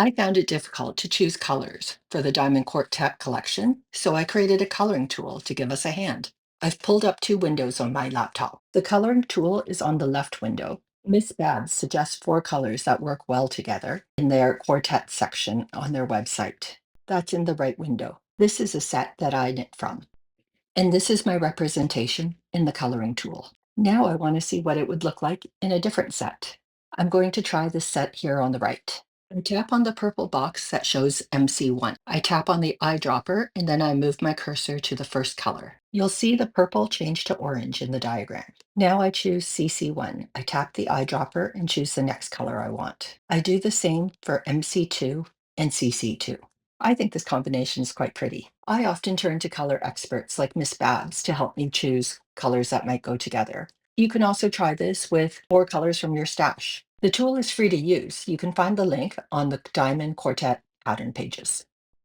I found it difficult to choose colors for the Diamond Quartet collection, so I created a coloring tool to give us a hand. I've pulled up two windows on my laptop. The coloring tool is on the left window. Miss Babs suggests four colors that work well together in their quartet section on their website. That's in the right window. This is a set that I knit from. And this is my representation in the coloring tool. Now I want to see what it would look like in a different set. I'm going to try this set here on the right. I tap on the purple box that shows MC1. I tap on the eyedropper and then I move my cursor to the first color. You'll see the purple change to orange in the diagram. Now I choose CC1. I tap the eyedropper and choose the next color I want. I do the same for MC2 and CC2. I think this combination is quite pretty. I often turn to color experts like Miss Babs to help me choose colors that might go together. You can also try this with four colors from your stash. The tool is free to use. You can find the link on the Diamond Quartet pattern pages.